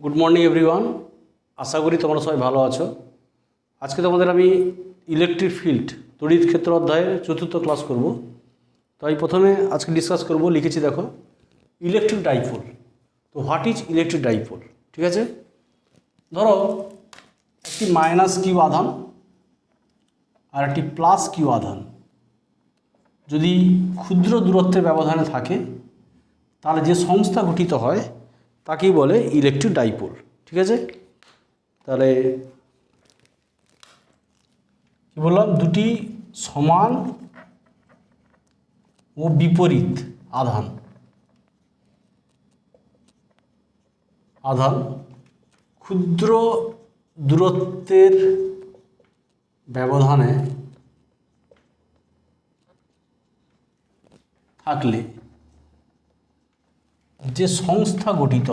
Good morning everyone. आशा करी तुम्हारा सबाई भालो आछो। आज के तुम्हादेर आमी इलेक्ट्रिक फिल्ड तड़िৎ क्षेत्र अध्याय चतुर्थ क्लास करब। तो आमी प्रथमे आज के डिसकास करब, लिखेছি देखो इलेक्ट्रिक डाइपोल। तो व्हाट इज इलेक्ट्रिक डाइपोल, ठीक है। धरो एक माइनस किউ आधान और एक प्लस किউ आधान यदि क्षुद्र दूरत्वेर व्यवधाने थाके ताहले जे संस्था गठित हय ताकेই বলে इलेक्ट्रिक डाइपोल, ठीक है। তাহলে কি বললাম, দুটি সমান ও বিপরীত আধান ক্ষুদ্র দূরত্বের ব্যবধানে থাকলে যে সংস্থা গঠিত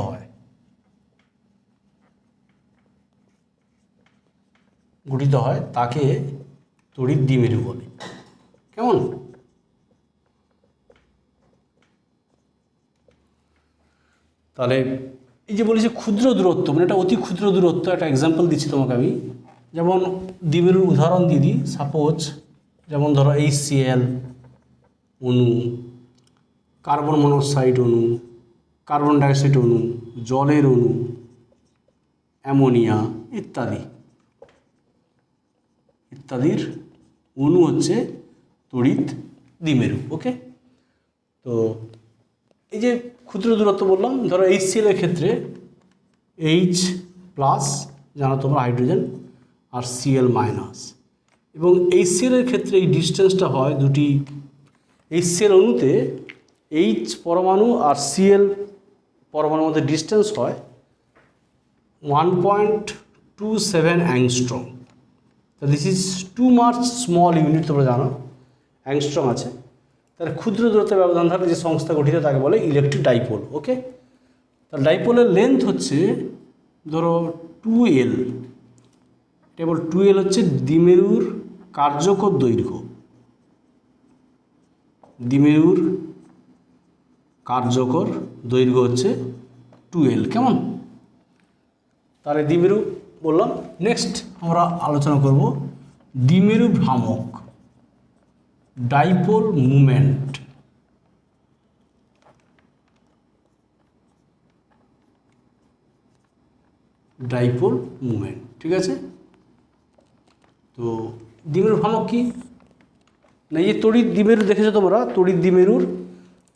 হয় তাকে তড়িৎ দ্বিমেরু বলে। কেমন? তাহলে এই যে বলেছি ক্ষুদ্র দূরত্ব, মানে এটা অতি ক্ষুদ্র দূরত্ব, একটা এক্সাম্পল দিচ্ছি তোমাকে আমি। যেমন দ্বিমেরুর উদাহরণ দিয়ে দিই। সাপোজ যেমন ধরো HCl অণু, কার্বন মনোক্সাইড অণু, কার্বন ডাইঅক্সাইড অণু, জলের অণু, অ্যামোনিয়া ইত্যাদির অণু হচ্ছে তড়িৎ দ্বিমেরু। ওকে, তো এই যে ক্ষুদ্র দূরত্ব বললাম, ধরো HCl এর ক্ষেত্রে H প্লাস জানো তোমরা হাইড্রোজেন আর Cl মাইনাস, এবং HCl এর ক্ষেত্রে এই ডিস্টেন্সটা হয় দুটি HCl অণুতে H পরমাণু আর Cl পরমাণুর মধ্যে ডিস্টেন্স হয় 1.27 অ্যাংস্ট্রম। তো this is two much small unit, তোমরা জানো অ্যাংস্ট্রম আছে। তার ক্ষুদ্র দূরত্বের ব্যবধান থাকলে যে সংস্থা গঠিত তাকে বলে ইলেকট্রিক ডাইপোল। ওকে, তার ডাইপোলের লেন্থ হচ্ছে ধরো 2L। কেবল 2L হচ্ছে দ্বিমেরুর কার্যকর দৈর্ঘ্য। দ্বিমেরুর কার্যকর দৈর্ঘ্য হচ্ছে 2L। কেমন? তাহলে দ্বিমেরু বললাম। নেক্সট আমরা আলোচনা করব দ্বিমেরু ভ্রামক, ডাইপোল মুভমেন্ট। ডাইপোল মুভমেন্ট, ঠিক আছে। তো দ্বিমেরু ভ্রামক কি না, এই যে তড়িৎ দ্বিমেরু দেখেছো তোমরা, তড়িৎ দ্বিমেরুর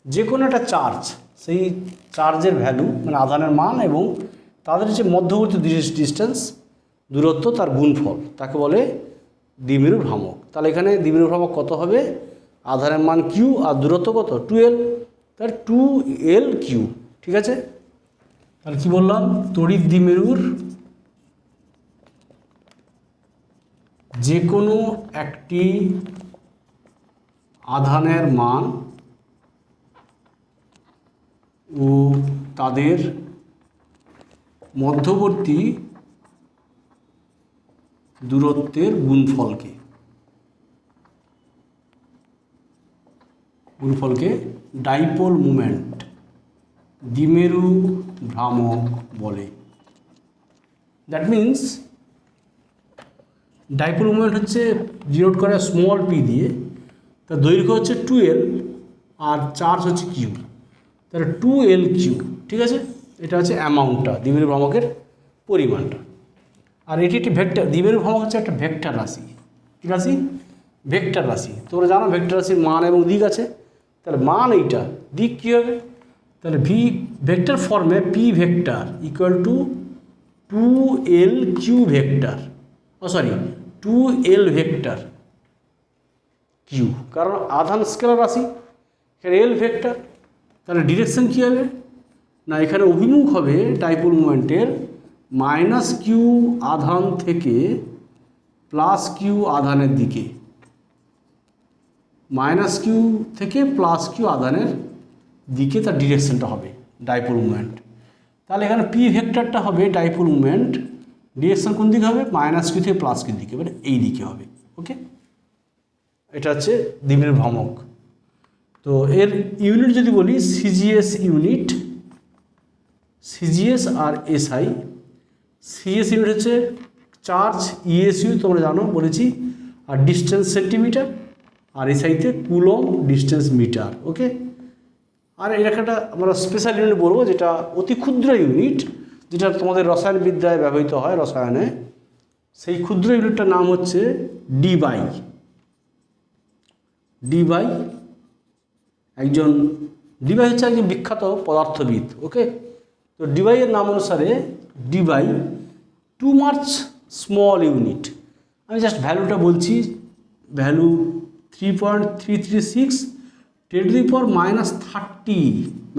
যে কোনো একটা চার্জ, সেই চার্জের ভ্যালু মানে আধানের মান এবং তাদের যে মধ্যবর্তী ডিস্টেন্স দূরত্ব তার গুণফল, তাকে বলে দ্বিমেরু ভ্রামক। তাহলে এখানে দ্বিমেরু ভ্রামক কত হবে? আধানের মান কিউ আর দূরত্ব কত? 2L। তাহলে 2L কিউ, ঠিক আছে। তাহলে কি বললাম, তড়িৎ দ্বিমেরুর যে কোনো একটি আধানের মান ও তাদের মধ্যবর্তী দূরত্বের গুণফলকে ডাইপোল মুভমেন্ট, দ্বিমেরু ভ্রামক বলে। দ্যাট মিন্স ডাইপোল মুভমেন্ট হচ্ছে ডিনোট করে স্মল পি দিয়ে, তার দৈর্ঘ্য হচ্ছে 2L আর চার্জ হচ্ছে কিউ। তাহলে 2L কিউ, ঠিক আছে। এটা হচ্ছে অ্যামাউন্টটা, দ্বিমেরু ভ্রামকের পরিমাণটা। আর এটি একটি ভেক্টর, দ্বিমেরু ভ্রামক হচ্ছে একটা ভেক্টর রাশি। কী রাশি? ভেক্টর রাশি। তোমরা জানো ভেক্টর রাশির মান এবং দিক আছে। তাহলে মান এইটা, দিক কী হবে? তাহলে ভি ভেক্টর ফর্মে p vector equal to 2L q vector, 2L vector q, কারণ আধান স্কেলার রাশি, এখানে এল ভেক্টর। তাহলে ডিরেকশন কী হবে না, এখানে অভিমুখ হবে ডাইপোল মুভমেন্টের মাইনাস কিউ আধান থেকে প্লাস কিউ আধানের দিকে, মাইনাস কিউ থেকে প্লাস কিউ আধানের দিকে তার ডিরেকশনটা হবে ডাইপোল মুভমেন্ট। তাহলে এখানে পি ভেক্টরটা হবে ডাইপোল মুভমেন্ট, ডিরেকশন কোন দিকে হবে? মাইনাস কিউ থেকে প্লাস কিউ দিকে, মানে এই দিকে হবে। ওকে, এটা হচ্ছে দ্বিমেরু ভ্রামক। তো এর ইউনিট যদি বলি, সিজিএস ইউনিট সিজিএস আর এসআই। সিএস ইউনিট হচ্ছে চার্জ, ইএসইউ তোমরা জানো বলেছি, আর ডিস্টেন্স সেন্টিমিটার, আর এসআইতে কুলম ডিস্টেন্স মিটার। ওকে, আর এর একটা আমরা স্পেশাল ইউনিট বলবো যেটা অতি ক্ষুদ্র ইউনিট, যেটা তোমাদের রসায়নবিদ্যায় ব্যবহৃত হয় রসায়নে। সেই ক্ষুদ্র ইউনিটটার নাম হচ্ছে ডিবাই। ডিবাই হচ্ছে একজন বিখ্যাত পদার্থবিদ। ওকে, তো ডিবাইয়ের নাম অনুসারে Debye too much small unit. আমি জাস্ট ভ্যালুটা বলছি, value 3.336 10⁻³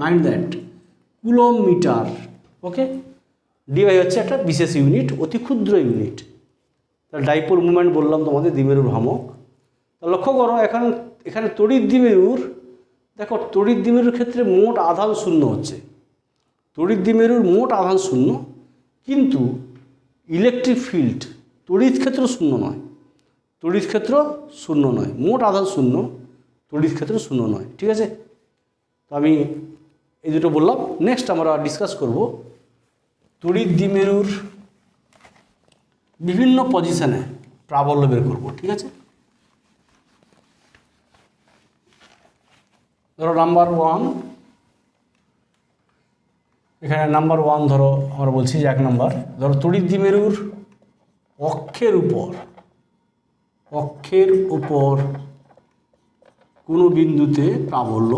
mind that coulomb metre. Okay, Debye হচ্ছে একটা বিশেষ ইউনিট, অতি ক্ষুদ্র ইউনিট। তার ডাইপোল মুভমেন্ট বললাম তোমাদের, দ্বিমেরুর ভ্রামক। তা লক্ষ্য করো এখানে তড়িৎ দ্বিমেরুর, দেখো তড়িৎ দ্বিমেরুর ক্ষেত্রে মোট আধান শূন্য হচ্ছে, তড়িৎ দ্বিমেরুর মোট আধান শূন্য, কিন্তু ইলেকট্রিক ফিল্ড তড়িৎ ক্ষেত্র শূন্য নয়, তড়িৎ ক্ষেত্র শূন্য নয়, মোট আধান শূন্য, তড়িৎ ক্ষেত্র শূন্য নয়। ঠিক আছে, তো আমি এই দুটো বললাম। নেক্সট আমরা ডিসকাস করব তড়িৎ দ্বিমেরুর বিভিন্ন পজিশনে প্রাবল্য বের করব। ঠিক আছে, ধরো নাম্বার 1, এখানে নাম্বার 1 ধরো আমরা বলছি যে 1 নম্বর, ধরো তড়িৎ দ্বিমেরুর অক্ষের উপর কোনো বিন্দুতে প্রাবল্য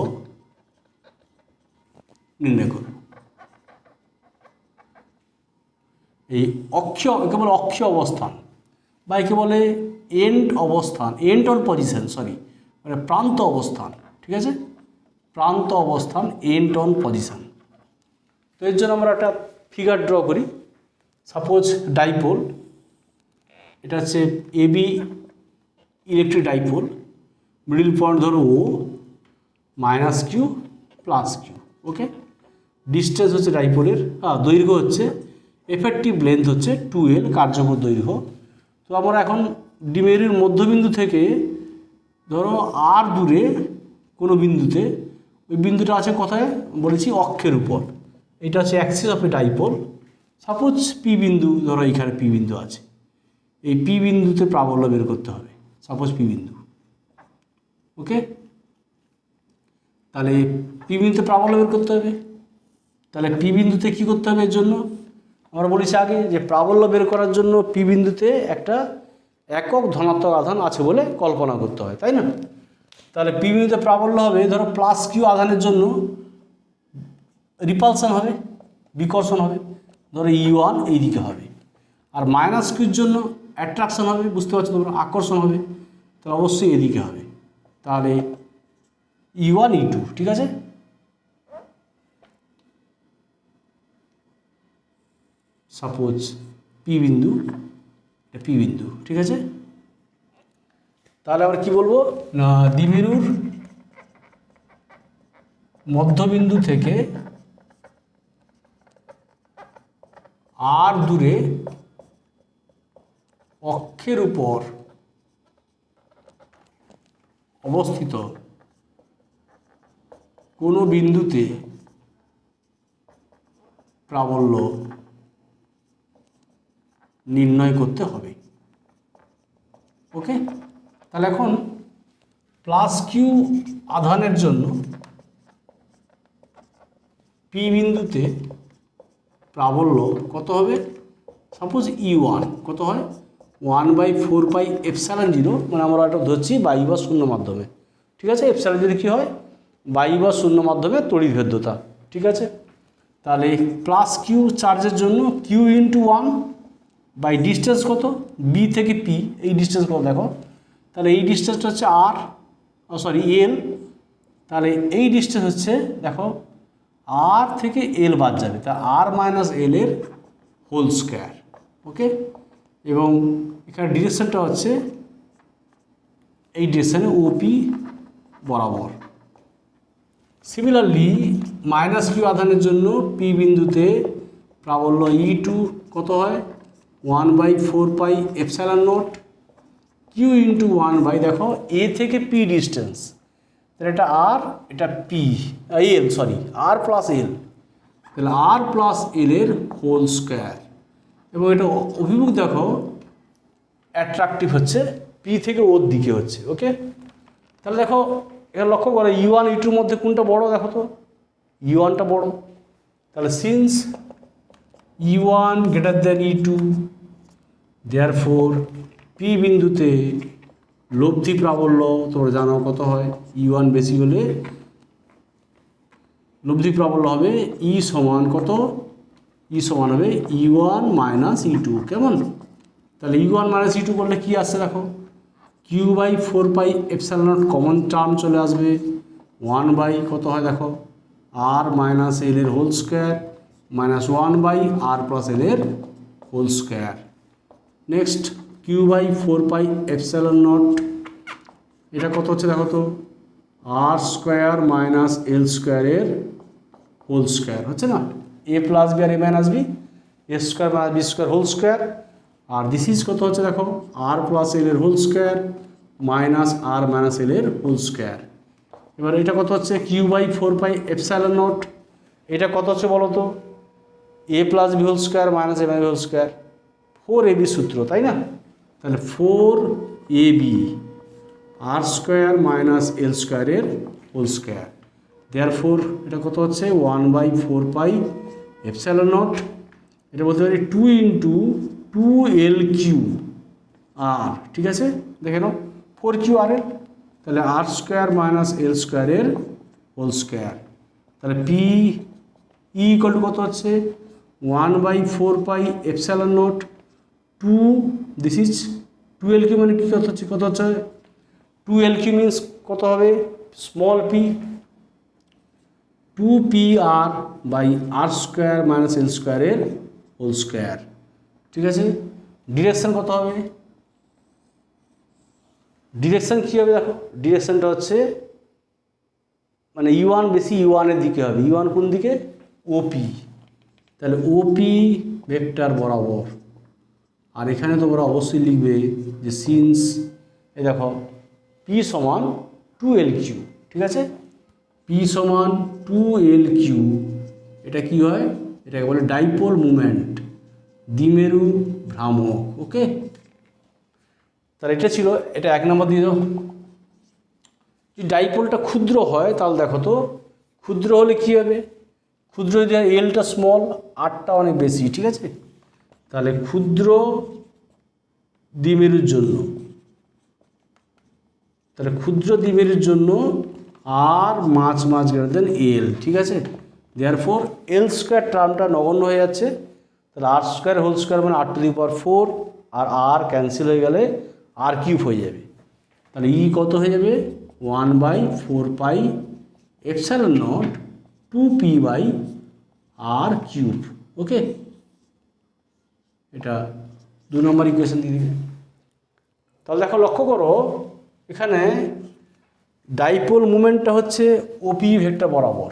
নির্ণয় করো। এই একে বলে অক্ষীয় অবস্থান, বা একে বলে এন্ড অবস্থান, এন্ড অন পজিশন, মানে প্রান্ত অবস্থান। ঠিক আছে, প্রান্ত অবস্থান, এন্ড অন পজিশন। তো এর জন্য আমরা একটা ফিগার ড্র করি। সাপোজ ডাইপোল, এটা হচ্ছে AB electric dipole, middle point ধরো O, -q +q। Okay, distance হচ্ছে ডাইপোলের, দৈর্ঘ্য হচ্ছে, এফেক্টিভ লেন্থ হচ্ছে 2l, কার্যকর দৈর্ঘ্য। তো আমরা এখন দ্বিমেরুর মধ্যবিন্দু থেকে ধরো আর দূরে কোনো বিন্দুতে, ওই বিন্দুটা আছে কোথায় বলেছি, অক্ষের উপর। এটা হচ্ছে Axis of A dipole. Suppose P বিন্দু, ধরো এখানে পি বিন্দু আছে, এই পি বিন্দুতে প্রাবল্য বের করতে হবে, সাপোজ পি বিন্দু। ওকে, তাহলে পি বিন্দুতে প্রাবল্য বের করতে হবে। তাহলে পি বিন্দুতে কী করতে হবে? এর জন্য আমরা বলেছি আগে যে প্রাবল্য বের করার জন্য পি বিন্দুতে একটা একক ধনাত্মক আধান আছে বলে কল্পনা করতে হয়, তাই না? তাহলে পি বিন্দুতে প্রাবল্য হবে, ধরো +q আধানের জন্য রিপালশন হবে, বিকর্ষণ হবে, ধরো E1 এইদিকে হবে, আর -qর জন্য অ্যাট্রাকশন হবে, বুঝতে পারছো তোমরা, আকর্ষণ হবে, তাহলে অবশ্যই এদিকে হবে। তাহলে E1 E2, ঠিক আছে? সাপোজ পি বিন্দু, এটা পি বিন্দু, ঠিক আছে? তাহলে আবার কি বলবো না, দ্বিমেরুর মধ্যবিন্দু থেকে আর দূরে অক্ষের উপর অবস্থিত কোনো বিন্দুতে প্রাবল্য নির্ণয় করতে হবে। ওকে, তাহলে এখন +q আধানের জন্য পি বিন্দুতে প্রাবল্য কত হবে? সাপোজ E1 কত হয়? 1/4πε0, মানে আমরা এটা ধরছি বায়ু বা শূন্য মাধ্যমে, ঠিক আছে? ε0 কী হয়? বায়ু বা শূন্য মাধ্যমে তড়িৎ ভেদ্যতা, ঠিক আছে? তাহলে +q চার্জের জন্য q × 1 বাই ডিস্টেন্স কত? বি থেকে পি, এই ডিস্টেন্স কত দেখো, তাহলে এই ডিস্টেন্সটা হচ্ছে এল, তাহলে এই ডিস্টেন্স হচ্ছে দেখো আর থেকে এল বাদ যাবে, তা r - l এর হোল স্কোয়ার। ওকে, এবং এখানে ডিরেকশনটা হচ্ছে এই ডিরেকশানে ওপি বরাবর। সিমিলারলি -q আধানের জন্য পি বিন্দুতে প্রাবল্য E2 কত হয়? 1/4πε0 q × 1 দেখো এ থেকে পি ডিস্টেন্স, তাহলে এটা আর, এটা পি, আর + এল, তাহলে আর প্লাস এল এর হোল স্কোয়ার, এবং এটা অভিমুখ দেখো অ্যাট্রাকটিভ হচ্ছে পি থেকে ওর দিকে হচ্ছে। ওকে, তাহলে দেখো এখানে লক্ষ্য করো U1 U2 মধ্যে কোনটা বড়, দেখো তো U1টা বড়। তাহলে since U1 greater than U2, therefore P বিন্দুতে লব্ধি প্রাবল্য তোমরা জানো কত হয়, U1 বেশি হলে লব্ধি প্রাবল্য হবে ই সমান কত, ই সমান হবে U1 মাইনাস U2। কেমন? তাহলে U1 মাইনাস U2 করলে কি আসছে দেখো, Q/4πε0 কমন টার্ম চলে আসবে, 1 বাই কত হয় দেখো আর মাইনাস এল এর whole square minus 1/r plus l এর হোল স্কোয়ার। নেক্সট Q/4πε0 এটা কত হচ্ছে দেখো তো আর স্কোয়ার মাইনাস এল স্কোয়ারের হোল স্কোয়ার হচ্ছে না, এ প্লাস বি আর a minus b, a square minus b square whole square. আর দিস ইজ কত হচ্ছে দেখো আর প্লাস এল এর whole square minus r minus l এর হোল স্কোয়ার। এবার এটা কত হচ্ছে Q/4πε0, এটা কত হচ্ছে বলো তো a plus b whole square minus a minus b whole square, 4ab সূত্র, তাই না? তাহলে 4ab আর স্কোয়ার মাইনাস এল স্কোয়ারের হোল স্কোয়ার, দেয়ারফোর এটা কত হচ্ছে 1/4πε0, এটা বলতে পারি 2 × 2l3 আর, ঠিক আছে দেখে নাও 4qrl, তাহলে আর স্কোয়ার মাইনাস এল স্কোয়ারের হোল স্কোয়ার। তাহলে পি ইকুয়াল টু কত হচ্ছে 1/4πε0 2, দিস ইজ 2l3 মানে কি কত হচ্ছে 2l3 মিনস কত হবে small p 2pr by r square minus l স্কোয়ারের হোল স্কোয়ার। ঠিক আছে, ডিরেকশন কত হবে, ডিরেকশন কী হবে দেখো, ডিরেকশনটা হচ্ছে মানে U1 বেশি U1 এর দিকে হবে, U1 কোন দিকে ওপি, তাহলে ওপি ভেক্টর বরাবর। আর এখানে তোমরা অবশ্যই লিখবে যে সিন্স এই দেখো পি সমান 2l3, ঠিক আছে পি সমান 2l3, এটা কি হয়, এটাকে বলে ডাইপোল মুভমেন্ট, দ্বিমেরু ভ্রামক। ওকে, তাহলে এটা ছিল, এটা 1 নম্বর দিয়ে দাও। যদি ডাইপোলটা ক্ষুদ্র হয় তাহলে দেখো তো ক্ষুদ্র হলে কী হবে, ক্ষুদ্র যদি এলটা স্মল আরটা অনেক বেশি, ঠিক আছে তাহলে ক্ষুদ্র দ্বিমেরুর জন্য, তাহলে ক্ষুদ্র দ্বিমেরুর জন্য আর মাঝ গ্রেটার দেন এল, ঠিক আছে দেয়ারফোর এল স্কোয়ার টার্মটা নগণ্য হয়ে যাচ্ছে, তাহলে আর স্কোয়ার হোল স্কোয়ার মানে r⁴ আর আর ক্যান্সেল হয়ে গেলে r³ হয়ে যাবে, তাহলে ই কত হয়ে যাবে 1/4πε0 2p/r³। ওকে, এটা 2 নম্বর ইকুয়েশন দিয়ে দিবে। তাহলে দেখো লক্ষ্য করো এখানে ডাইপোল মুভমেন্টটা হচ্ছে ওপি ভেক্টর বরাবর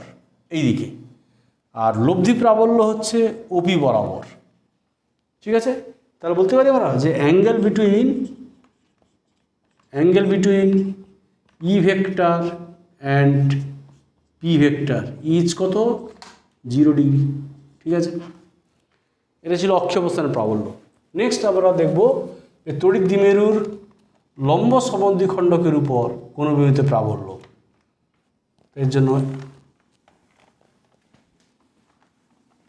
এইদিকে, আর লব্ধি প্রাবল্য হচ্ছে ওপি বরাবর, ঠিক আছে তাহলে বলতে পারি আমরা যে angle between E vector and P vector is কত 0 ডিগ্রি, ঠিক আছে এটা ছিল অক্ষ অবস্থানের প্রাবল্য। নেক্সট আমরা দেখব যে তড়িৎ দ্বিমেরুর লম্ব সমদ্বিখণ্ডকের উপর কোন বিন্দুতে প্রাবল্য, এর জন্য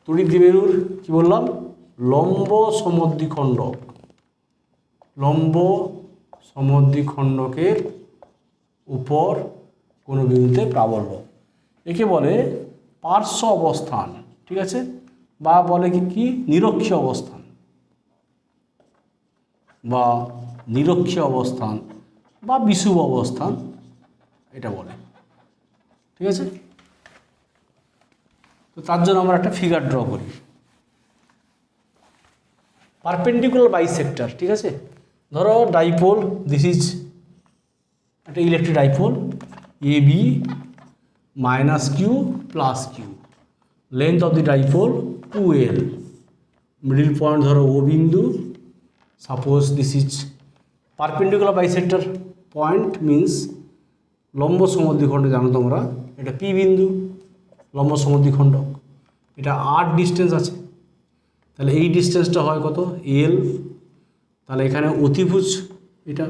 তড়িৎ দ্বিমেরুর কি বললাম লম্ব সমদ্বিখণ্ডকের উপর কোনো বিন্দুতে প্রাবল্য, একে বলে পার্শ্ব অবস্থান, ঠিক আছে বা বলে কি নিরক্ষীয় অবস্থান বা বিষুব অবস্থান এটা বলে, ঠিক আছে তো তার জন্য আমরা একটা ফিগার ড্র করি, পারপেন্ডিকুলার বাইসেক্টর, ঠিক আছে ধরো ডাইপোল, দিস ইজ একটা electric dipole AB -Q + Q, length of the dipole 2l, middle point ধরো ও বিন্দু, suppose this is perpendicular bisector point means লম্ব সমদ্বিখণ্ড, জানো তোমরা এটা পি বিন্দু লম্ব সমদ্বিখণ্ডক, এটা আর ডিস্টেন্স আছে, তাহলে এই ডিস্টেন্সটা হয় কত এল। তাহলে এখানে অতিভুজ এটা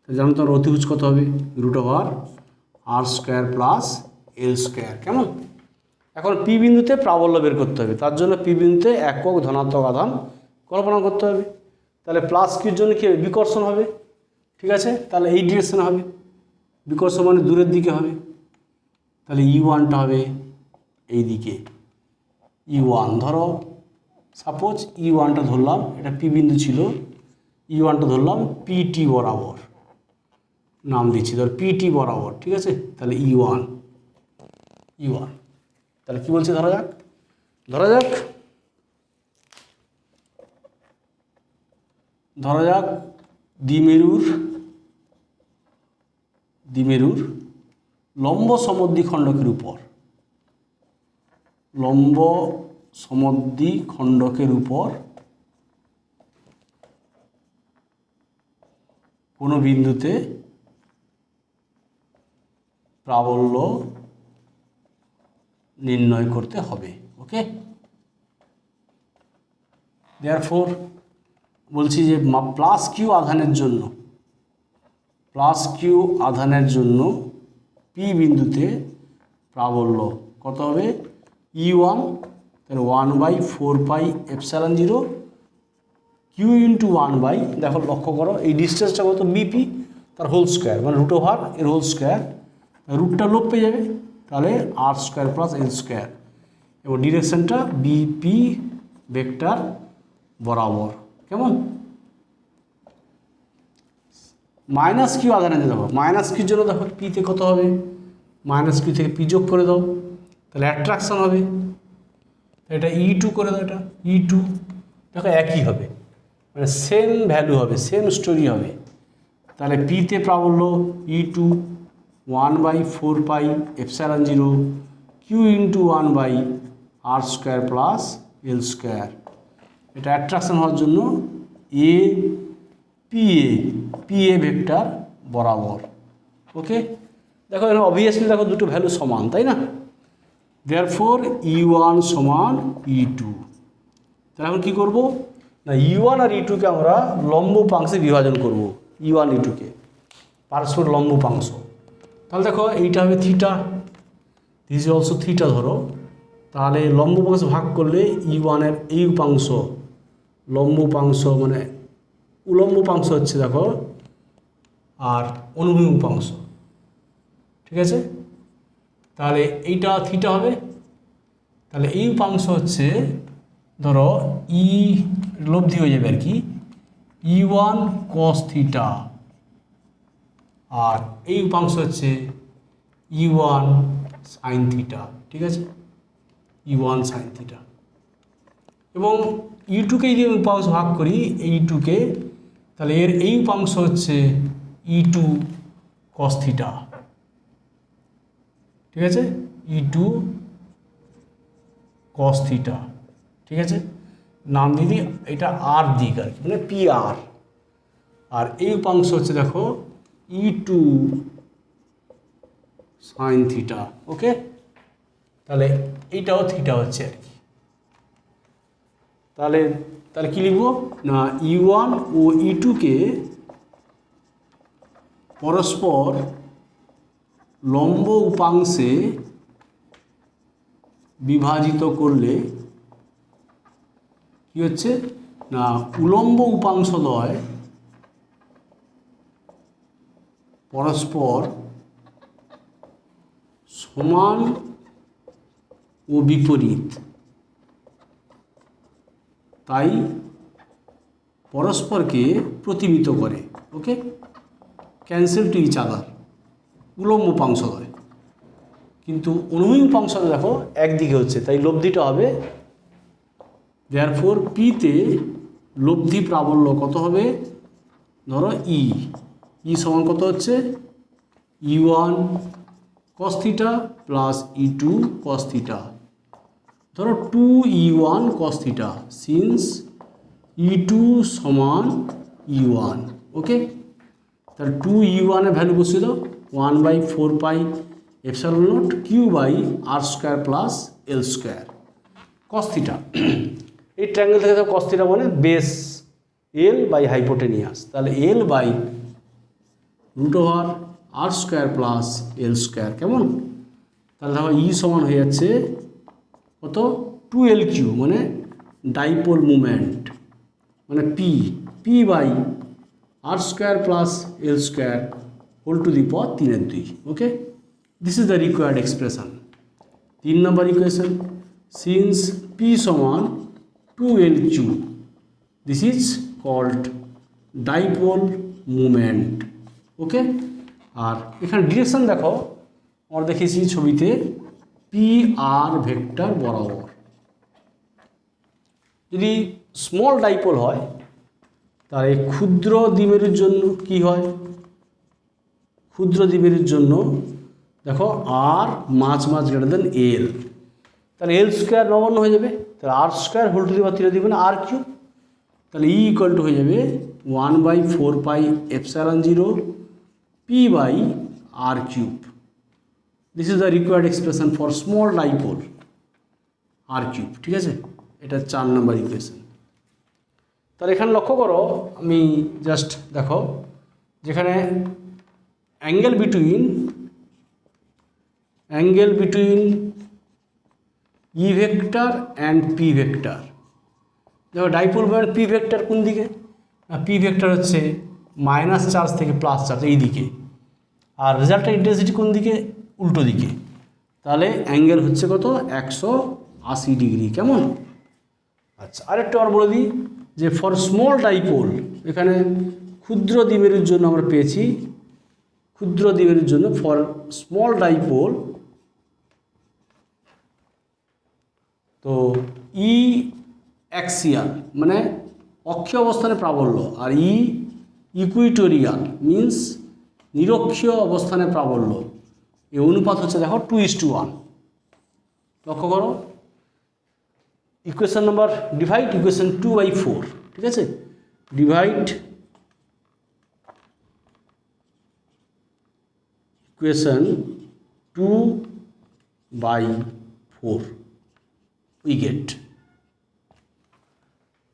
জানো তো, অতিভুজ কত হবে √r² প্লাস এল স্কোয়ার। কেমন? এখন পি বিন্দুতে প্রাবল্য বের করতে হবে, তার জন্য পি বিন্দুতে একক ধনাত্মক আধান কল্পনা করতে হবে। তাহলে প্লাস কির জন্য কী হবে বিকর্ষণ হবে, ঠিক আছে? তাহলে এই ডিরেকশনে হবে, বিকর্ষণ মানে দূরের দিকে হবে। তাহলে E1টা হবে এই দিকে, E1 ধরো সাপোজ E1টা ধরলাম, এটা পি বিন্দু ছিল, E1টা ধরলাম পিটি বরাবর, নাম দিচ্ছি ধর পিটি বরাবর, ঠিক আছে? তাহলে E1 তাহলে কি বলছে ধরা যাক দ্বিমেরুর লম্ব সমদ্বিখণ্ডকের উপর কোনো বিন্দুতে প্রাবল্য নির্ণয় করতে হবে। ওকে, দেয়ারফর বলছি যে প্লাস কিউ আধানের জন্য পি বিন্দুতে প্রাবল্য কত হবে E1, তাহলে 1/4πε0 q ইন্টু 1 দেখো লক্ষ্য করো এই ডিস্টেন্সটা কত বিপি, তার হোল স্কোয়ার মানে √ওভার এর হোল স্কোয়ার, রুটটা লোপ পেয়ে যাবে, তাহলে r² প্লাস এল স্কোয়ার, এবং ডিরেকশনটা বিপি ভেক্টর বরাবর। কেমন? মাইনাস কিউ আধানে দেখো, মাইনাস কিউর জন্য দেখো পিতে কত হবে, মাইনাস কিউ থেকে পি যোগ করে দাও, তাহলে অ্যাট্রাকশন হবে, এটা E2 করে দাও, এটা E2 দেখো একই হবে, মানে সেম ভ্যালু হবে, সেম স্টোরি হবে। তাহলে পিতে প্রাবল্য E2 1/4πε0 q into 1/r² plus এল স্কোয়ার, এটা অ্যাট্রাকশন হওয়ার জন্য পিএ ভেক্টর বরাবর। ওকে, দেখো এখানে অবভিয়াসলি দেখো দুটো ভ্যালু সমান, তাই না? দেয়ারফর E1 সমান E2। তাহলে এখন কী করবো না, E1 আর E2কে আমরা লম্ব উপাংশে বিভাজন করব, E1 E2কে পারস্পর লম্ব উপাংশ। তাহলে দেখো এইটা হবে theta, this is also theta ধরো, তাহলে লম্ব উপাংশ ভাগ করলে E1 এর এই উপাংশ লম্ব উপাংশ মানে উলম্ব উপাংশ হচ্ছে দেখো, আর অনুভূমিক উপাংশ, ঠিক আছে? তাহলে এইটা থিটা হবে, তাহলে এই উপাংশ হচ্ছে ধরো লব্ধি হয়ে যাবে আর কি E1 cos থিটা, আর এই উপাংশ হচ্ছে E1 sin থিটা, ঠিক আছে? E1 sin থিটা, এবং E2কে যদি উপাংশ ভাগ করি E2কে, তাহলে এর এই উপাংশ হচ্ছে E2 cos থিটা, ঠিক আছে? E2 cos থিটা, ঠিক আছে? নাম দিদি এটা আর দিক আর কি, মানে PR, আর এই উপাংশ হচ্ছে দেখো E2 sin থিটা। ওকে, তাহলে এইটাও থিটা হচ্ছে আর কি। তাহলে কি লিখবো না, E1 ও E2কে পরস্পর লম্ব উপাংশে বিভাজিত করলে কি হচ্ছে না, উলম্ব উপাংশদ্বয় পরস্পর সমান ও বিপরীত, তাই পরস্পরকে প্রতিবিত করে। ওকে, ক্যান্সেল টু ইচ আদার, উলম্ব উপাংশদ্বয়, কিন্তু অনুভূমিক উপাংশদ্বয় দেখো একদিকে হচ্ছে, তাই লব্ধিটা হবে, দেয়ারফর পিতে লব্ধি প্রাবল্য কত হবে ধরো ই সমান কত হচ্ছে E1 cos theta plus E2 cos theta, ধরো 2E1 cos theta since E2 সমান E1। ওকে, তাহলে 2E1 এর ভ্যালু বসিয়ে দাও 1/4πε0 q/r² প্লাস এল স্কোয়ার, কস থিটা। এই ট্রায়াঙ্গেল থেকে দেখো কস থিটা মানে বেস এল বাই হাইপোটেনিয়াস, তাহলে L by root over R square plus L square, কেমন? তাহলে দেখো ই সমান হয়ে যাচ্ছে কত, 2L3 মানে ডাইপোল মুভমেন্ট, মানে p by r square plus L square whole to the power 3/2। Okay, this is the required expression. 3 নম্বর ইকুয়েশন, সিন্স পি সমান 2L3 this is called dipole movement. Okay, আর এখানে ডিরেকশন দেখো আমরা দেখেছি ছবিতে পি আর ভেক্টর বরাবর। যদি স্মল ডাইপোল হয় তাহলে ক্ষুদ্র দ্বিমেরুর জন্য কি হয়, ক্ষুদ্র দ্বিমেরুর জন্য দেখো আর মাঝ গ্রেটার দেন এল, তাহলে এল স্কোয়ার নগণ্য হয়ে যাবে, তাহলে আর স্কোয়ার হোল টু দি পাওয়ার 3 মানে আর কিউব, তাহলে ই ইকুয়াল টু হয়ে যাবে 1/4πε0 p by R cube. This is the required expression for small dipole r cube. ঠিক আছে, এটা 4 নম্বর ইকুয়েশন। তাহলে এখানে লক্ষ্য করো, আমি জাস্ট দেখো যেখানে angle between E vector and P vector, দেখো ডাইপোল মোমেন্ট পি ভেক্টর কোন দিকে, পি ভেক্টর হচ্ছে মাইনাস চার্জ থেকে প্লাস চার্জ এই দিকে, আর রেজাল্টের ইন্টেন্সিটি কোন দিকে, উল্টো দিকে, তাহলে অ্যাঙ্গেল হচ্ছে কত, 180 ডিগ্রি, কেমন? আচ্ছা, আরেকটু আর বলে দিই যে ফর স্মল ডাইপোল, এখানে ক্ষুদ্র দ্বিমেরুর জন্য আমরা পেয়েছি, ক্ষুদ্র দ্বিমেরুর জন্য ফর স্মল ডাইপোল, তো ই অ্যাক্সিয়াল মানে অক্ষীয় অবস্থানে প্রাবল্য, আর ই ইকুইটোরিয়াল মিন্স নিরক্ষীয় অবস্থানে প্রাবল্য, এই অনুপাত হচ্ছে দেখো 2:1। লক্ষ্য করো ইকুয়েশন নাম্বার ডিভাইড ইকুয়েশন 2/4, ঠিক আছে, ডিভাইড ইকুয়েশন 2/4 উই গেট।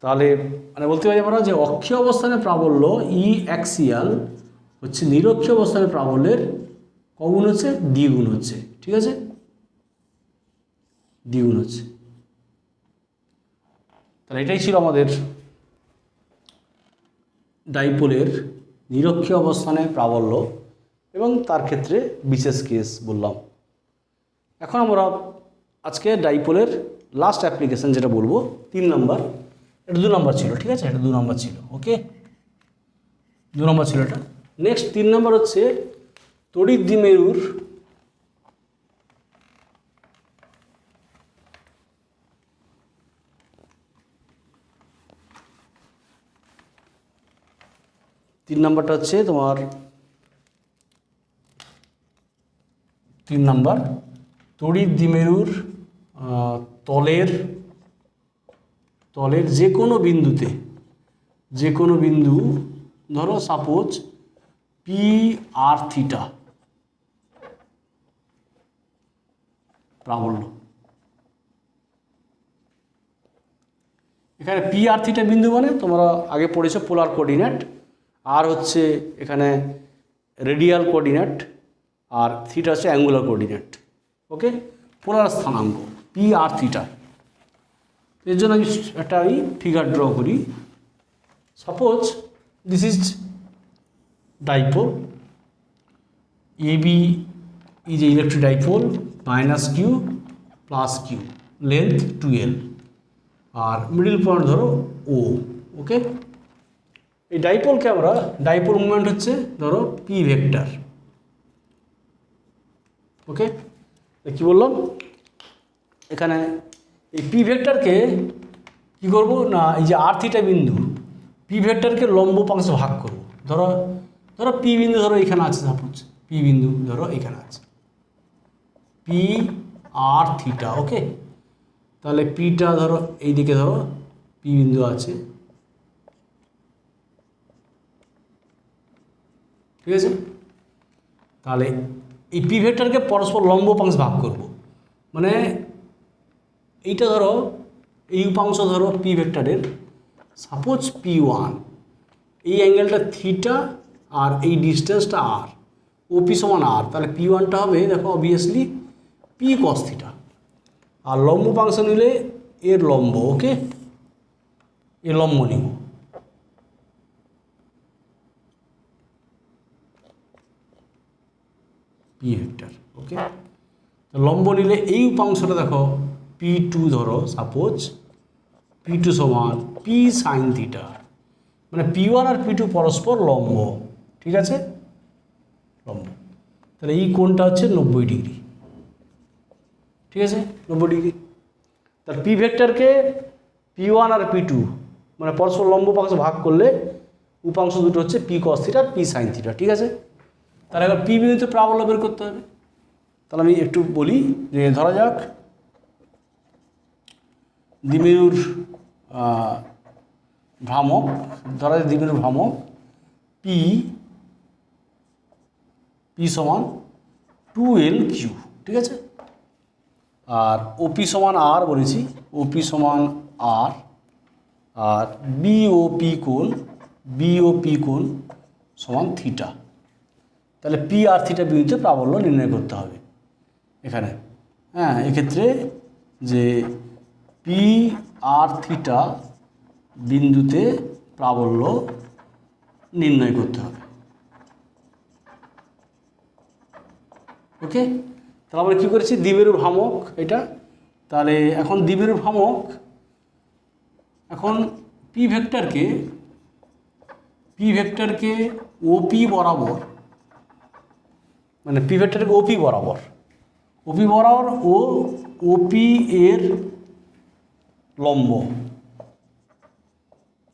তাহলে মানে বলতে পারি আমরা যে অক্ষীয় অবস্থানে প্রাবল্য ই অ্যাক্সিয়াল হচ্ছে নিরক্ষীয় অবস্থানে প্রাবল্যের কগুণ হচ্ছে, দ্বিগুণ হচ্ছে। ঠিক আছে, দ্বিগুণ হচ্ছে। তাহলে এটাই ছিল আমাদের ডাইপোলের নিরক্ষীয় অবস্থানে প্রাবল্য এবং তার ক্ষেত্রে বিশেষ কেস বললাম। এখন আমরা আজকে ডাইপোলের লাস্ট অ্যাপ্লিকেশন যেটা বলবো 3 নম্বর, এটা 2 নম্বর ছিল, ঠিক আছে, এটা 2 নম্বর ছিল। ওকে, 2 নম্বর ছিল এটা। নেক্সট 3 নম্বর হচ্ছে তড়িৎ দ্বিমেরুর নম্বরটা হচ্ছে তোমার 3 নম্বর তড়িৎ দ্বিমেরুর তলের যে কোনো বিন্দু ধরো সাপোজ পি আর থিটা প্রাবল্য, এখানে পি আর থিটা বিন্দু মানে তোমরা আগে পড়েছো পোলার কোঅর্ডিনেট, আর হচ্ছে এখানে রেডিয়াল কোঅর্ডিনেট, আর থিটা হচ্ছে অ্যাঙ্গুলার কোঅর্ডিনেট। ওকে, পোলার স্থানাঙ্ক পি আর থিটা। এর জন্য আমি একটা ফিগার ড্র করি। Suppose this is dipole, AB is electric dipole, -q + q, length 2l, আর মিডল পয়েন্ট ধরো ও। ওকে, এই ডাইপোলকে আমরা ডাইপোল মুভমেন্ট হচ্ছে ধরো পি ভেক্টর। ওকে, কি বললাম, এখানে এই পি ভেক্টরকে কী করবো না, এই যে আর থিটা বিন্দু পি ভেক্টরকে লম্ব পাংশে ভাগ করবো। ধরো পি বিন্দু ধরো এখানে আছে, সাপোজ পি বিন্দু ধরো এখানে আছে, পি আর থিটা। ওকে, তাহলে পিটা ধরো এইদিকে, ধরো পি বিন্দু আছে, ঠিক আছে। তাহলে এই পি ভেক্টরকে পরস্পর লম্ব পাংশে ভাগ করব, মানে এইটা ধরো এই উপাংশ ধরো পি ভেক্টরের, সাপোজ P1, এই অ্যাঙ্গেলটা থিটা আর এই ডিস্টেন্সটা আর, ওপি সমান আর, তাহলে P1টা হবে দেখো অবভিয়াসলি পি কস থিটা। আর লম্ব উপাংশ নিলে এর লম্ব, ওকে, এর লম্ব নিব, পি ভেক্টর, ওকে। লম্ব নিলে এই উপাংশটা দেখো P2 ধরো, সাপোজ P2 সমান পি সাইন থিটা, মানে P1 আর P2 পরস্পর লম্ব, ঠিক আছে, লম্ব। তাহলে এই কোণটা হচ্ছে 90 ডিগ্রি, ঠিক আছে, 90 ডিগ্রি। তাহলে পি ভেক্টরকে P1 আর P2 মানে পরস্পর লম্ব উপাংশ ভাগ করলে উপাংশ দুটো হচ্ছে পি কস থিটা আর পি সাইন থিটা, ঠিক আছে। তাহলে এবার পি বিন্দুতে প্রাবল্য বের করতে হবে। তাহলে আমি একটু বলি যে ধরা যাক দ্বিমেরুর ভ্রামক, ধরা যাক দ্বিমেরুর ভ্রামক পি সমান 2L3, ঠিক আছে। আর ওপি সমান আর বলেছি, ওপি সমান আর, আর বিওপি কোণ সমান থিটা। তাহলে পি আর থিটা বিন্দুতে প্রাবল্য নির্ণয় করতে হবে এখানে, হ্যাঁ, এক্ষেত্রে যে পি আর থিটা বিন্দুতে প্রাবল্য নির্ণয় করতে হবে, ওকে। তাহলে আমরা কী করেছি, দ্বিমেরুর ভ্রামক এটা। তাহলে এখন দ্বিমেরুর ভ্রামক, এখন পি ভেক্টরকে ওপি বরাবর, মানে পি ভেক্টরকে ওপি বরাবর ও ওপি এর লম্ব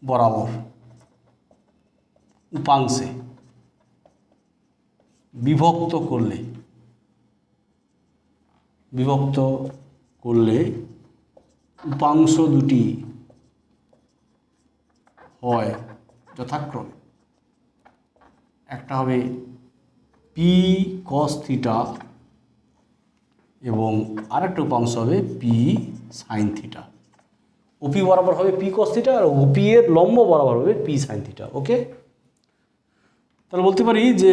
বরাবর উপাংশে বিভক্ত করলে উপাংশ দুটি হয় যথাক্রমে, একটা হবে পি কস থিটা এবং আরেকটা উপাংশ হবে পি সাইন থিটা। ওপি বরাবর হবে পি কস থিটা আর ওপি এর লম্ব বরাবর হবে পি সাইন থিটা, ওকে। তাহলে বলতে পারি যে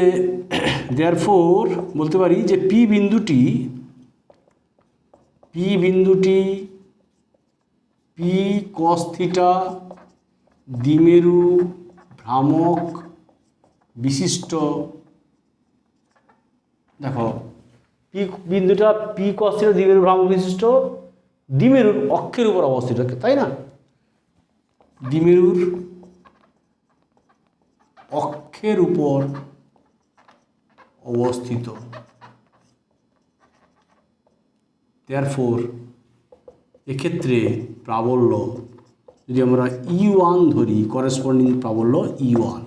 দেয়ারফোর বলতে পারি যে পি বিন্দুটি পি কস থিটা দ্বিমেরু ভ্রামক বিশিষ্ট, দেখো পি বিন্দুটা পি কস থিটা দ্বিমেরু ভ্রামক বিশিষ্ট দ্বিমেরুর অক্ষের উপর অবস্থিত, তাই না, দ্বিমেরুর অক্ষের উপর অবস্থিত। দেয়ারফোর এক্ষেত্রে প্রাবল্য যদি আমরা E1 ধরি, করেসপন্ডিং প্রাবল্য E1,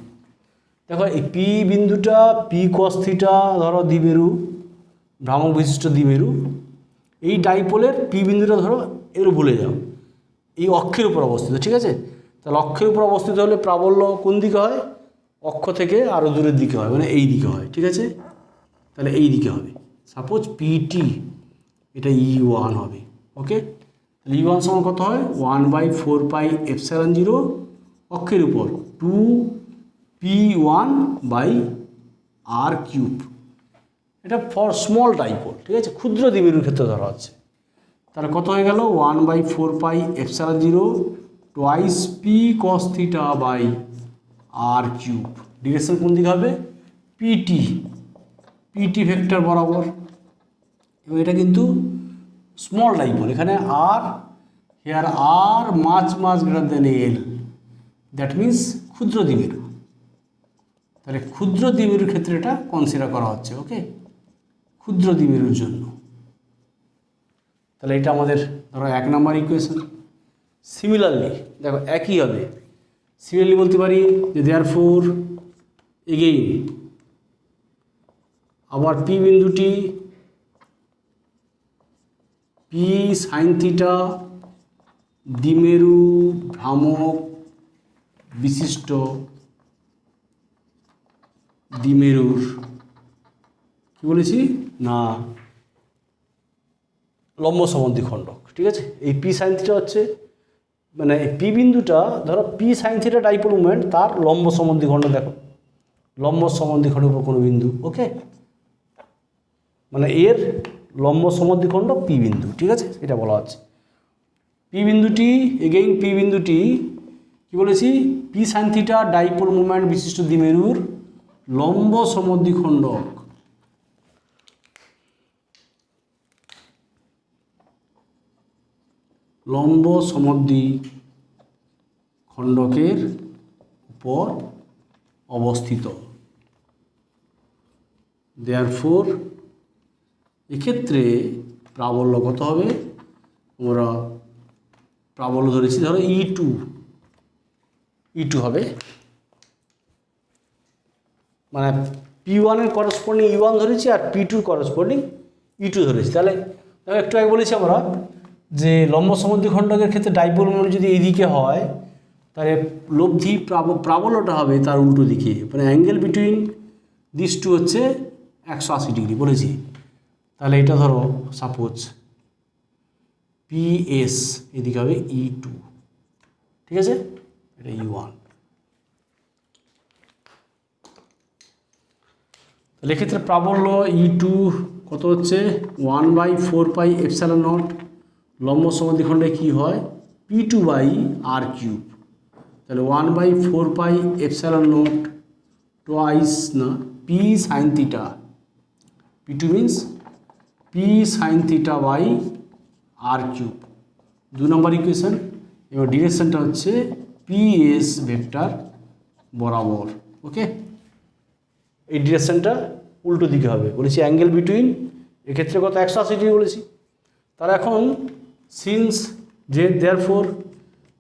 দেখো এই পি বিন্দুটা পি কস থিটা ধরো দ্বিমেরু ভ্রামক বিশিষ্ট দ্বিমেরু, এই ডাইপোলের পি বিন্দুটা ধরো এর ভুলে যাও, এই অক্ষের উপর অবস্থিত, ঠিক আছে। তাহলে অক্ষের উপর অবস্থিত হলে প্রাবল্য কোন দিকে হয়, অক্ষ থেকে আরও দূরের দিকে হয়, মানে এই দিকে হয়, ঠিক আছে। তাহলে এই দিকে হবে, সাপোজ পিটি এটা E1 হবে, ওকে। তাহলে E1 সমান কত হয়, 1/4πε0 অক্ষের উপর 2p1/r³, এটা ফর স্মল ডাইপোল, ঠিক আছে, ক্ষুদ্র দ্বিমেরুর ক্ষেত্রে ধরা হচ্ছে। তাহলে কত হয়ে গেল, 1/4πε0 twice p cos theta by r³, direction কোন দিকে হবে, পিটি ভেক্টর বরাবর, এবং এটা কিন্তু স্মল ডাইপোল, এখানে r here r much greater than l, that means ক্ষুদ্র দ্বিমেরু। তাহলে ক্ষুদ্র দ্বিমেরুর ক্ষেত্রে এটা কনসিডার করা হচ্ছে, ওকে, ক্ষুদ্র দ্বিমেরুর জন্য। তাহলে এটা আমাদের ধরো 1 নম্বর ইকুয়েশন। সিমিলারলি দেখো একই হবে, সিমিলারলি বলতে পারি যে দেয়ারফোর এগেইন আবার পি বিন্দুটি পি সাইন থিটা দ্বিমেরু ভ্রামক বিশিষ্ট দ্বিমেরুর কি বলেছি না লম্ব সম্বন্ধী খণ্ডক, ঠিক আছে। এই পি সাইন থিটা হচ্ছে মানে পি বিন্দুটা ধরো P sine theta dipole moment, তার লম্ব সমদ্বিখণ্ড দেখো, লম্ব সমদ্বিখণ্ডের উপর কোনো বিন্দু, ওকে, মানে এর লম্ব সমদ্বিখণ্ড পি বিন্দু, ঠিক আছে, এটা বলা হচ্ছে। পি বিন্দুটি এগেইন পি বিন্দুটি কি বলেছি, P sine theta dipole moment বিশিষ্ট দ্বিমেরুর লম্ব সমদ্বিখণ্ডক, লম্ব সমদ্বিখণ্ডকের উপর অবস্থিত। দেয়ারফোর এক্ষেত্রে প্রাবল্য কত হবে, আমরা প্রাবল্য ধরেছি ধরো ই টু হবে, মানে পি ওয়ানের করসপন্ডিং ই ওয়ান ধরেছি আর পি টুর করসপন্ডিং ই টু ধরেছি। তাহলে একটু আগে বলেছি আমরা যে লম্ব সমদ্বিখণ্ডকের ক্ষেত্রে ডাইপোল মোমেন্ট যদি এইদিকে হয়, তাহলে লব্ধি প্রাবল্যটা হবে তার উল্টো দিকে, মানে অ্যাঙ্গেল বিটুইন দিস টু হচ্ছে 180 ডিগ্রি বলেছি। তাহলে এটা ধরো সাপোজ পিএস এদিকে হবে ই টু, ঠিক আছে, এটা ই ওয়ান। তাহলে এক্ষেত্রে প্রাবল্য ই টু কত হচ্ছে 1/4πε0, লম্ব সমদ্বিখণ্ডে কী হয় P two by R cube, তাহলে 1/4πε0 টোয়াইস না P sine theta, P two means P sine theta by R cube, 2 নম্বর ইকুয়েশন। এবার ডিরেকশনটা হচ্ছে পিএস ভেক্টর বরাবর, ওকে, এই ডিরেকশনটা উল্টো দিকে হবে বলেছি, অ্যাঙ্গেল বিটুইন এক্ষেত্রে কত 180 ডিগ্রি বলেছি। তার এখন সিন্স দেয়ারফোর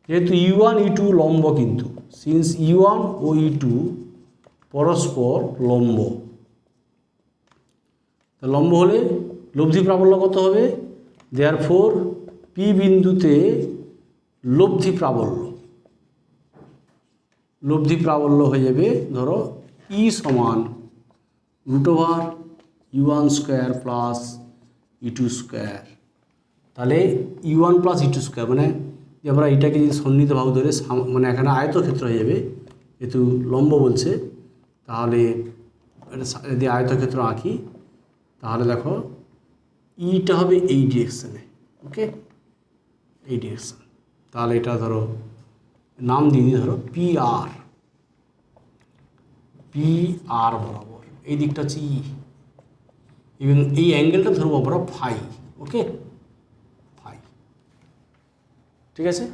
যেহেতু ই ওয়ান ই টু লম্ব, কিন্তু সিন্স ই ওয়ান ও ই টু পরস্পর লম্ব, লম্ব হলে লব্ধি প্রাবল্য কত হবে, দেয়ারফোর পি বিন্দুতে লব্ধি প্রাবল্য হয়ে যাবে ধরো ই সমান √(u1² প্লাস e2²), তাহলে u1 প্লাস e2², মানে আমরা এটাকে যদি সন্নিহিত ভাগ ধরে মানে এখানে আয়তক্ষেত্র হয়ে যাবে, যেহেতু লম্ব বলছে, তাহলে এটা যদি আয়তক্ষেত্র আঁকি তাহলে দেখো ইটা হবে এই ডিরেকশানে, ওকে, এই ডিরেকশান। তাহলে এটা ধরো নাম দিয়ে দিই ধরো পিআর বরাবর, এই দিকটা হচ্ছে ই, এবং এই অ্যাঙ্গেলটা ধরবো আমরা ফাই, ওকে, ফাই, ঠিক আছে।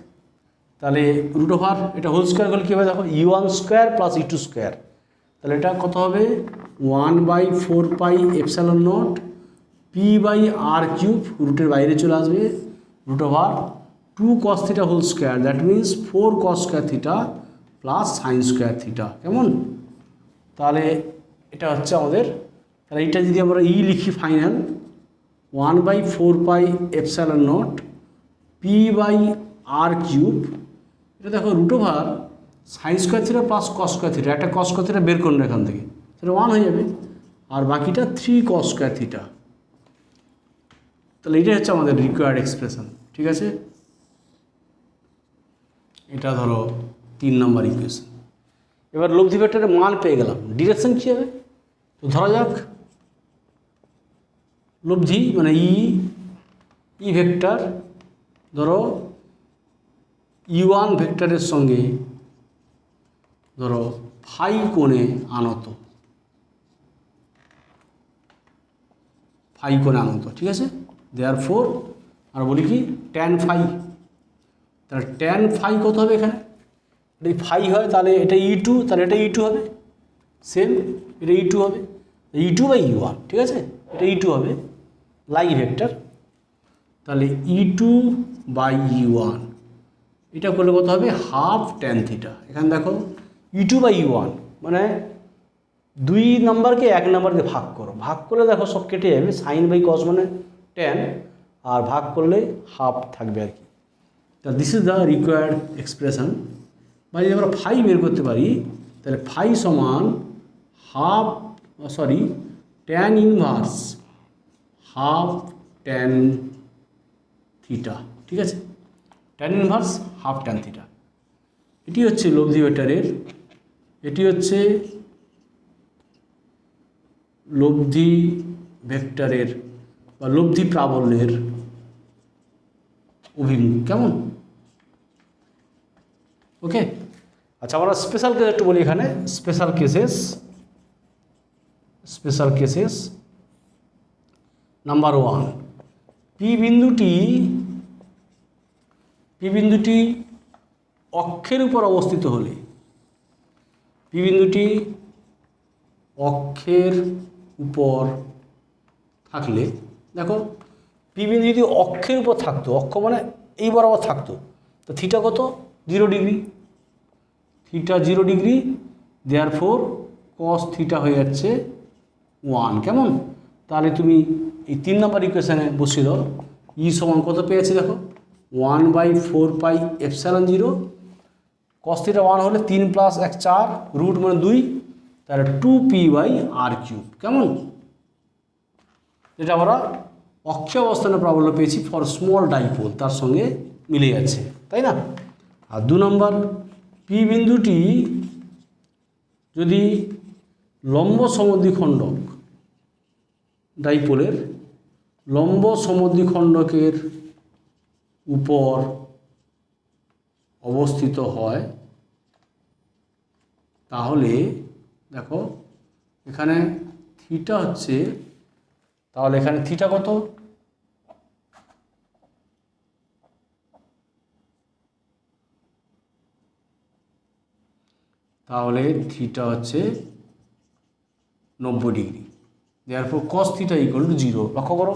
তাহলে √, এটা হোল স্কোয়ার করলে কী হবে দেখো u1² প্লাস e2², তাহলে এটা কত হবে 1/4πε0 পি বাই আর কিউব, রুটের বাইরে চলে আসবে, √2 cos theta whole square, that means 4 cos² theta plus sin² theta, কেমন। তাহলে এটা হচ্ছে আমাদের, তাহলে এইটা যদি আমরা ই লিখি final 1/4πε0 p by R cube, এটা দেখো √sin² theta plus cos² theta, একটা cos² থিটা বের করুন এখান থেকে, সেটা 1 হয়ে যাবে, আর বাকিটা 3 cos² থিটা। তাহলে এটাই হচ্ছে আমাদের রিকোয়ার্ড এক্সপ্রেশন, ঠিক আছে। এটা ধরো 3 নম্বর ইকুয়েশন। এবার লব্ধি ভেক্টরের মান পেয়ে গেলাম, ডিরেকশন কী হবে, তো ধরা যাক লব্ধি মানে ই ভেক্টর ধরো ই1 ভেক্টরের সঙ্গে ধরো ফাই কোণে আনত, ঠিক আছে। দেয়ারফোর আর বলি কি ট্যান ফাই, তাহলে ট্যান ফাই কত হবে এখানে, যদি ফাই হয় তাহলে এটা ই2, তাহলে এটা ই2 হবে, সেম এটা ই2 হবে, ই2 বাই ই1, ঠিক আছে, এটা ই2 হবে লাই ভেক্টর, তাহলে ই2 বাই ই1 এটা করলে কত হবে হাফ ট্যান থিটা। এখানে দেখো ই2 বাই ই1 মানে 2 নম্বরকে 1 নম্বর দিয়ে ভাগ করলে দেখো সব কেটে যাবে, সাইন বাই কস মানে ট্যান, আর ভাগ করলে হাফ থাকবে আর কি। তা this is the required expression. বা যদি আমরা ফাই বের করতে পারি তাহলে ফাই সমান tan inverse half tan theta, ঠিক আছে, tan inverse half tan theta. এটি হচ্ছে লব্ধি ভেক্টরের, এটি হচ্ছে লব্ধি ভেক্টরের বা লব্ধি প্রাবল্যের অভিমুখ। কেমন? ওকে। আচ্ছা, আমরা স্পেশাল কেস একটু বলি এখানে। স্পেশাল কেসেস নাম্বার 1, পি বিন্দুটি অক্ষের উপর অবস্থিত হলে, পি বিন্দুটি অক্ষের উপর থাকলে, দেখো পি বিন্দু যদি অক্ষের উপর থাকতো, অক্ষ মানে এই বরাবর থাকতো, তো থিটা কত? 0 degree. Theta 0 degree, therefore cos theta হয়ে যাচ্ছে 1। কেমন? তাহলে তুমি এই 3 নম্বর ইকুয়েশানে বসিয়ে দাও। ই সমান কত পেয়েছি দেখো, 1/4πε0। কস থিটা 1 হলে 3 + 1 4, রুট মানে 2, তাহলে 2p/r³। কেমন? যেটা আমরা অক্ষীয় অবস্থানে প্রাবল্য পেয়েছি ফর স্মল ডাইপোল, তার সঙ্গে মিলে যাচ্ছে, তাই না? আর 2 নম্বর, পি বিন্দুটি যদি লম্ব সমদ্বিখণ্ডক, ডাইপোলের লম্ব সমদ্বিখণ্ডকের উপর অবস্থিত হয়, তাহলে দেখো এখানে থিটা হচ্ছে, তাহলে এখানে থিটা কত? তাহলে থিটা হচ্ছে 90 degree. Therefore cos theta equal to 0। লক্ষ্য করো,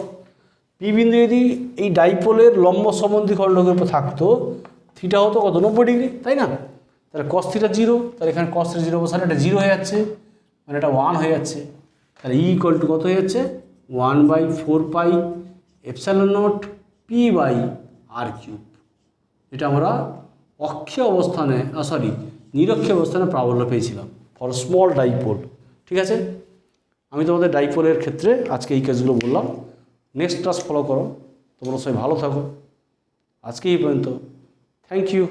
পি বিন্দু যদি এই ডাইপোলের লম্ব সমদ্বিখণ্ডকের উপর থাকতো, থিটা হতো কত? 90 ডিগ্রি, তাই না? তাহলে কস থিটা 0, তাহলে এখানে কস থিটা 0 বসালে এটা 0 হয়ে যাচ্ছে, মানে এটা 1 হয়ে যাচ্ছে। তাহলে ই ইকুয়াল টু কত হয়ে যাচ্ছে? 1/4πε0 p/r³। এটা আমরা অক্ষীয় অবস্থানে, নিরক্ষীয় অবস্থানে প্রাবল্য পেয়েছিলাম ফর স্মল ডাইপোল। ঠিক আছে, আমি তোমাদের ডাইপোলের ক্ষেত্রে আজকে এই কেসগুলো বললাম। নেক্সট ক্লাস ফলো করো। তোমরা সবাই ভালো থাকো। আজকে এই পর্যন্ত। Thank you.